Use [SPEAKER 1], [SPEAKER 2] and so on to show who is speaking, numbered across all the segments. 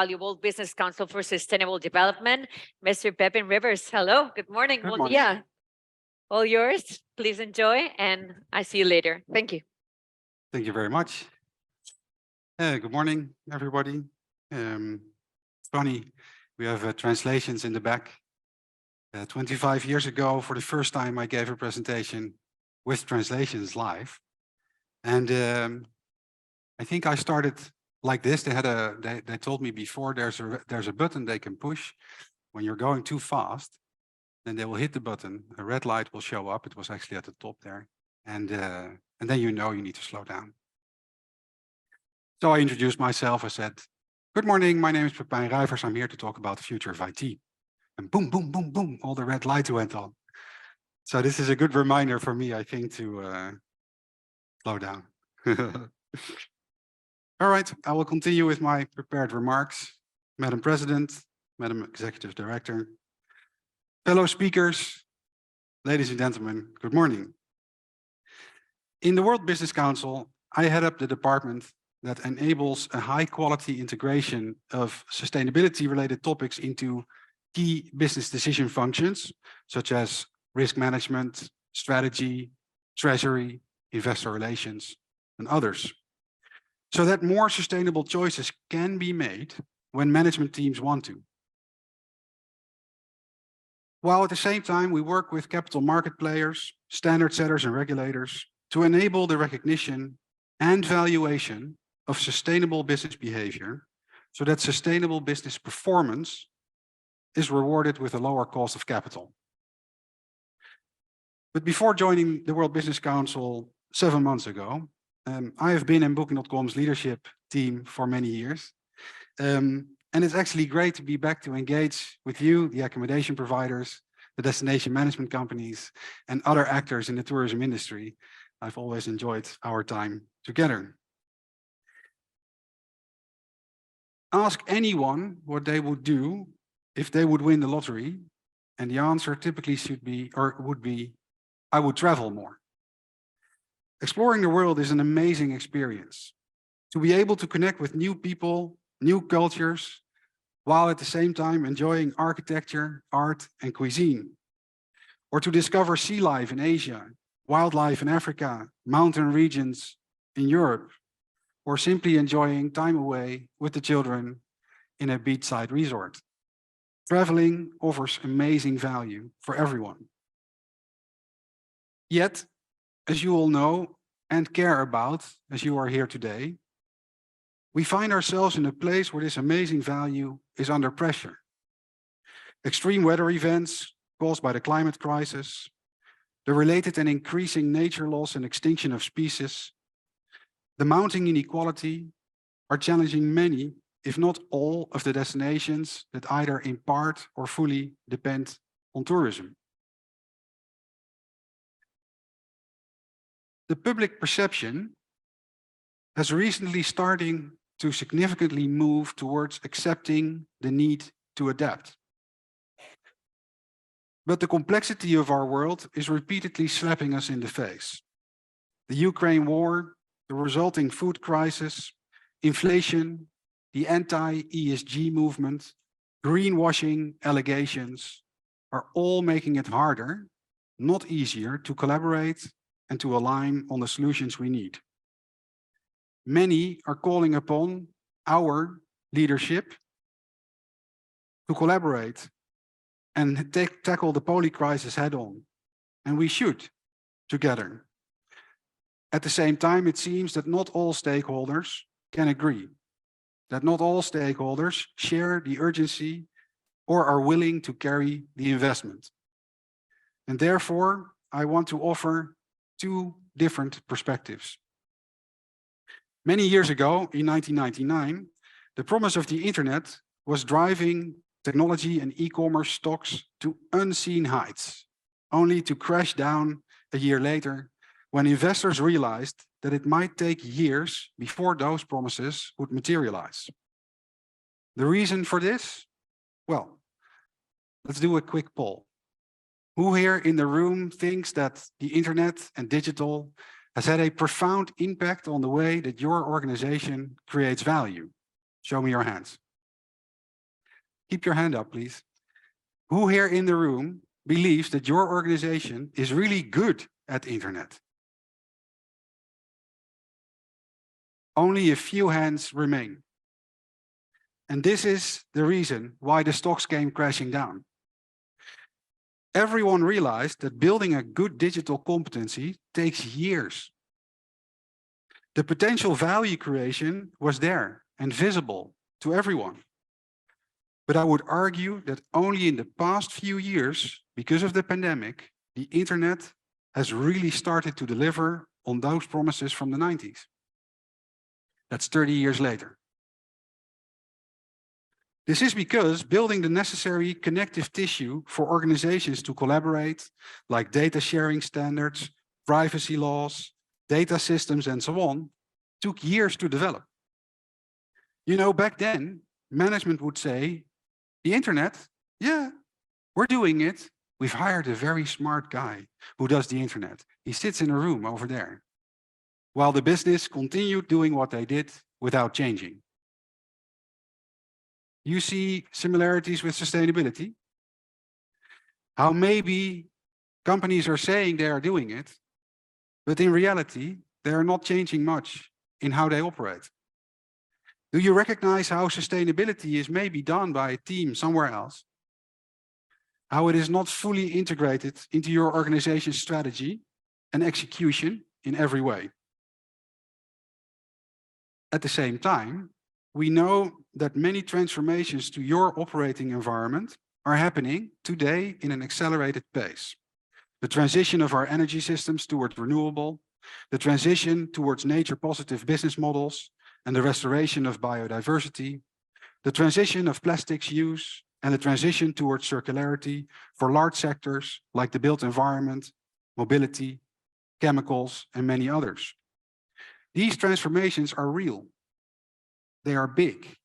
[SPEAKER 1] valuable Business Council for Sustainable Development, Mr. Pepijn Rijvers. Hello, good morning.
[SPEAKER 2] Good
[SPEAKER 1] Well,
[SPEAKER 2] morning.
[SPEAKER 1] yeah, all yours. Please enjoy, and I see you later. Thank you.
[SPEAKER 2] Thank you very much. Good morning, everybody. Funny, we have translations in the back. 25 years ago, for the first time, I gave a presentation with translations live. And I think I started like this. They told me before there's a button they can push. When you're going too fast, then they will hit the button. A red light will show up. It was actually at the top there. And then you know you need to slow down. So I introduced myself. I said, good morning, my name is Pepijn Rijvers. I'm here to talk about the future of IT. And boom, boom, boom, boom, all the red lights went on. So this is a good reminder for me, I think, to slow down. All right, I will continue with my prepared remarks. Madam President, Madam Executive Director, fellow speakers, ladies and gentlemen, good morning. In the World Business Council, I head up the department that enables a high-quality integration of sustainability-related topics into key business decision functions, such as risk management, strategy, treasury, investor relations, and others, so that more sustainable choices can be made when management teams want to. While at the same time, we work with capital market players, standard setters, and regulators to enable the recognition and valuation of sustainable business behavior, so that sustainable business performance is rewarded with a lower cost of capital. But before joining the World Business Council 7 months ago, I have been in Booking.com's leadership team for many years. And it's actually great to be back to engage with you, the accommodation providers, the destination management companies, and other actors in the tourism industry. I've always enjoyed our time together. Ask anyone what they would do if they would win the lottery, and the answer typically would be, I would travel more. Exploring the world is an amazing experience. To be able to connect with new people, new cultures, while at the same time enjoying architecture, art, and cuisine. Or to discover sea life in Asia, wildlife in Africa, mountain regions in Europe, or simply enjoying time away with the children in a beachside resort. Traveling offers amazing value for everyone. Yet, as you all know and care about, as you are here today, we find ourselves in a place where this amazing value is under pressure. Extreme weather events caused by the climate crisis, the related and increasing nature loss and extinction of species, the mounting inequality are challenging many, if not all, of the destinations that either in part or fully depend on tourism. The public perception has recently starting to significantly move towards accepting the need to adapt. But the complexity of our world is repeatedly slapping us in the face. The Ukraine war, the resulting food crisis, inflation, the anti-ESG movement, greenwashing allegations are all making it harder, not easier, to collaborate and to align on the solutions we need. Many are calling upon our leadership to collaborate and tackle the poly crisis head on, and we should together. At the same time, it seems that not all stakeholders can agree, that not all stakeholders share the urgency or are willing to carry the investment. And therefore, I want to offer 2 different perspectives. Many years ago, in 1999, the promise of the internet was driving technology and e-commerce stocks to unseen heights, only to crash down a year later when investors realized that it might take years before those promises would materialize. The reason for this? Well, let's do a quick poll. Who here in the room thinks that the internet and digital has had a profound impact on the way that your organization creates value? Show me your hands. Keep your hand up, please. Who here in the room believes that your organization is really good at internet? Only a few hands remain. And this is the reason why the stocks came crashing down. Everyone realized that building a good digital competency takes years. The potential value creation was there and visible to everyone. But I would argue that only in the past few years, because of the pandemic, the internet has really started to deliver on those promises from the 90s. That's 30 years later. This is because building the necessary connective tissue for organizations to collaborate, like data sharing standards, privacy laws, data systems, and so on, took years to develop. You know, back then, management would say, the internet, yeah, we're doing it. We've hired a very smart guy who does the internet. He sits in a room over there, while the business continued doing what they did without changing. You see similarities with sustainability? How maybe companies are saying they are doing it, but in reality, they are not changing much in how they operate. Do you recognize how sustainability is maybe done by a team somewhere else? How it is not fully integrated into your organization's strategy and execution in every way. At the same time, we know that many transformations to your operating environment are happening today in an accelerated pace. The transition of our energy systems towards renewable, the transition towards nature-positive business models, and the restoration of biodiversity, the transition of plastics use, and the transition towards circularity for large sectors like the built environment, mobility, chemicals, and many others. These transformations are real. They are big,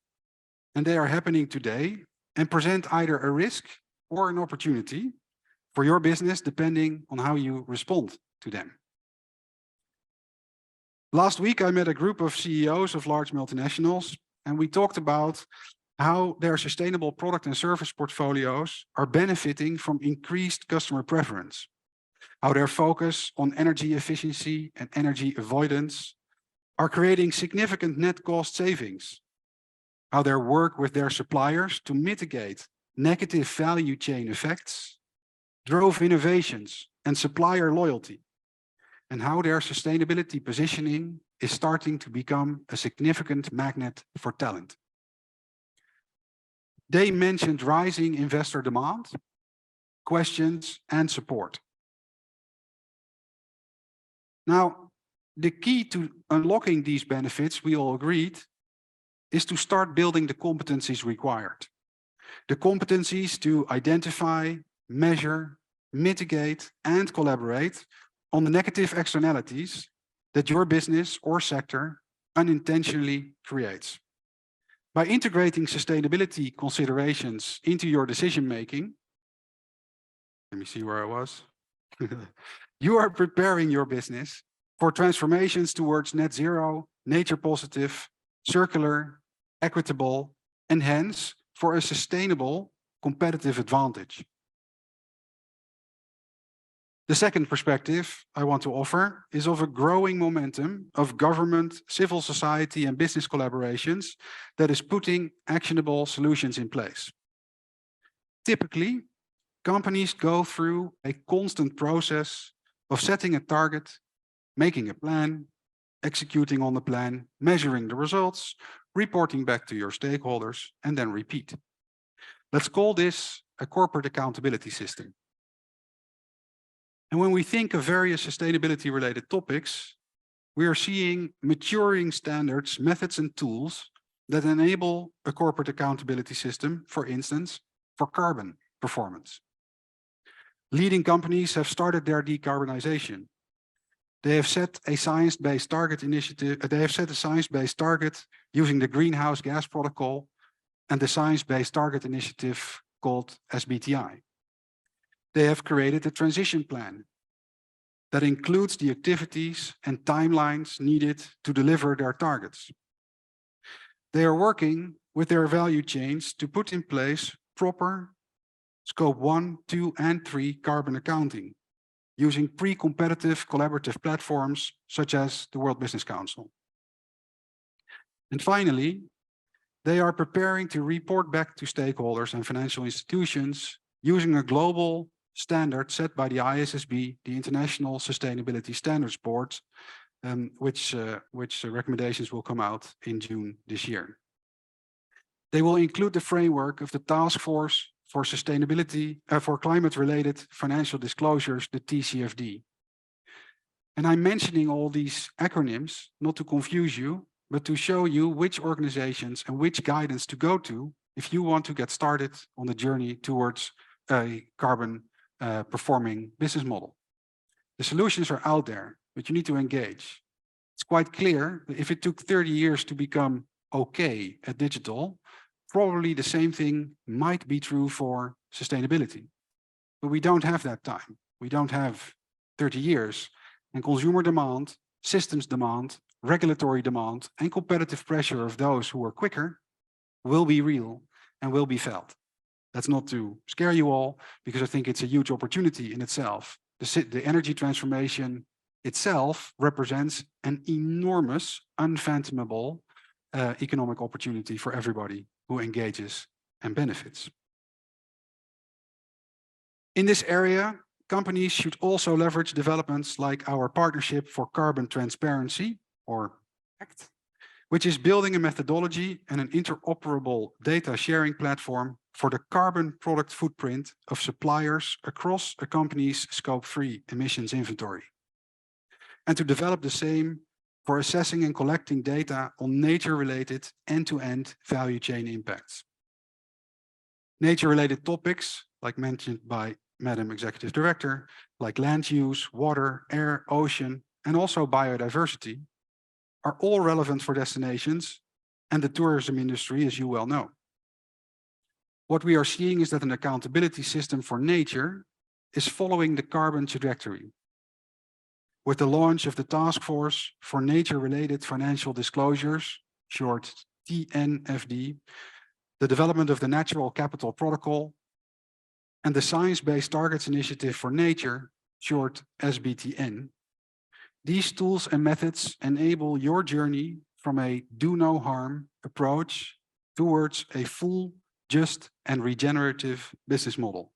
[SPEAKER 2] and they are happening today and present either a risk or an opportunity for your business, depending on how you respond to them. Last week, I met a group of CEOs of large multinationals, and we talked about how their sustainable product and service portfolios are benefiting from increased customer preference, how their focus on energy efficiency and energy avoidance are creating significant net cost savings, how their work with their suppliers to mitigate negative value chain effects drove innovations and supplier loyalty, and how their sustainability positioning is starting to become a significant magnet for talent. They mentioned rising investor demand, questions, and support. Now, the key to unlocking these benefits, we all agreed, is to start building the competencies required. The competencies to identify, measure, mitigate, and collaborate on the negative externalities that your business or sector unintentionally creates. By integrating sustainability considerations into your decision-making, let me see where I was. You are preparing your business for transformations towards net zero, nature positive, circular, equitable, and hence for a sustainable competitive advantage. The second perspective I want to offer is of a growing momentum of government, civil society, and business collaborations that is putting actionable solutions in place. Typically, companies go through a constant process of setting a target, making a plan, executing on the plan, measuring the results, reporting back to your stakeholders, and then repeat. Let's call this a corporate accountability system. And when we think of various sustainability-related topics, we are seeing maturing standards, methods, and tools that enable a corporate accountability system, for instance, for carbon performance. Leading companies have started their decarbonization. They have set a science-based target initiative. They have set a science-based target using the Greenhouse Gas Protocol and the Science-Based Target Initiative called SBTi. They have created a transition plan that includes the activities and timelines needed to deliver their targets. They are working with their value chains to put in place proper Scope 1, 2, and 3 carbon accounting using pre-competitive collaborative platforms such as the World Business Council. And finally, they are preparing to report back to stakeholders and financial institutions using a global standard set by the ISSB, the International Sustainability Standards Board, which recommendations will come out in June this year. They will include the framework of the Task Force for Sustainability, for Climate-Related Financial Disclosures, the TCFD. And I'm mentioning all these acronyms not to confuse you, but to show you which organizations and which guidance to go to if you want to get started on the journey towards a carbon performing business model. The solutions are out there, but you need to engage. It's quite clear that if it took 30 years to become okay at digital, probably the same thing might be true for sustainability. But we don't have that time. We don't have 30 years. And consumer demand, systems demand, regulatory demand, and competitive pressure of those who are quicker will be real and will be felt. That's not to scare you all, because I think it's a huge opportunity in itself. The energy transformation itself represents an enormous, unfathomable economic opportunity for everybody who engages and benefits. In this area, companies should also leverage developments like our Partnership for Carbon Transparency, or PACT, which is building a methodology and an interoperable data sharing platform for the carbon product footprint of suppliers across a company's Scope 3 emissions inventory, and to develop the same for assessing and collecting data on nature-related end-to-end value chain impacts. Nature-related topics, like mentioned by Madam Executive Director, like land use, water, air, ocean, and also biodiversity, are all relevant for destinations and the tourism industry, as you well know. What we are seeing is that an accountability system for nature is following the carbon trajectory. With the launch of the Task Force for Nature-Related Financial Disclosures, short TNFD, the development of the Natural Capital Protocol, and the Science-Based Targets Initiative for Nature, short SBTN, these tools and methods enable your journey from a do-no-harm approach towards a full, just, and regenerative business model.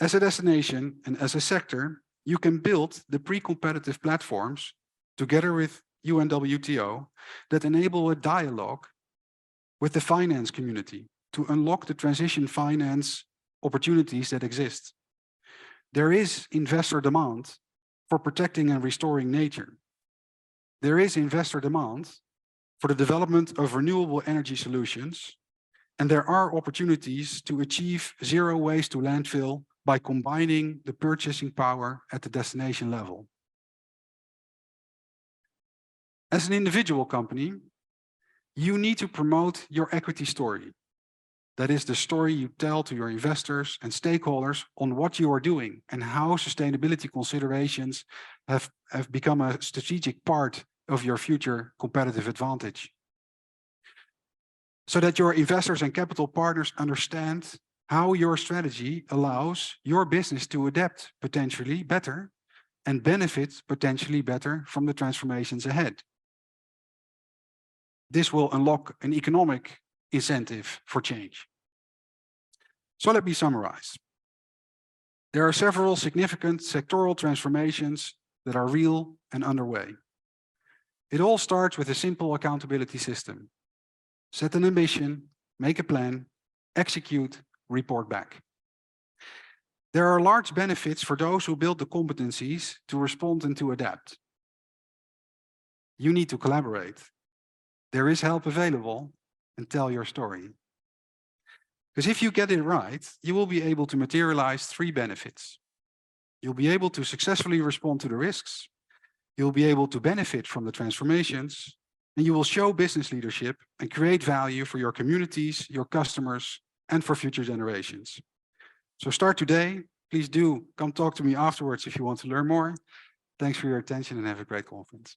[SPEAKER 2] As a destination and as a sector, you can build the pre-competitive platforms together with UNWTO that enable a dialogue with the finance community to unlock the transition finance opportunities that exist. There is investor demand for protecting and restoring nature. There is investor demand for the development of renewable energy solutions, and there are opportunities to achieve zero waste to landfill by combining the purchasing power at the destination level. As an individual company, you need to promote your equity story. That is the story you tell to your investors and stakeholders on what you are doing and how sustainability considerations have become a strategic part of your future competitive advantage. So that your investors and capital partners understand how your strategy allows your business to adapt potentially better and benefit potentially better from the transformations ahead. This will unlock an economic incentive for change. So let me summarize. There are several significant sectoral transformations that are real and underway. It all starts with a simple accountability system. Set an ambition, make a plan, execute, report back. There are large benefits for those who build the competencies to respond and to adapt. You need to collaborate. There is help available, and tell your story. Because if you get it right, you will be able to materialize 3 benefits. You'll be able to successfully respond to the risks, you'll be able to benefit from the transformations, and you will show business leadership and create value for your communities, your customers, and for future generations. So start today. Please do come talk to me afterwards if you want to learn more. Thanks for your attention and have a great conference.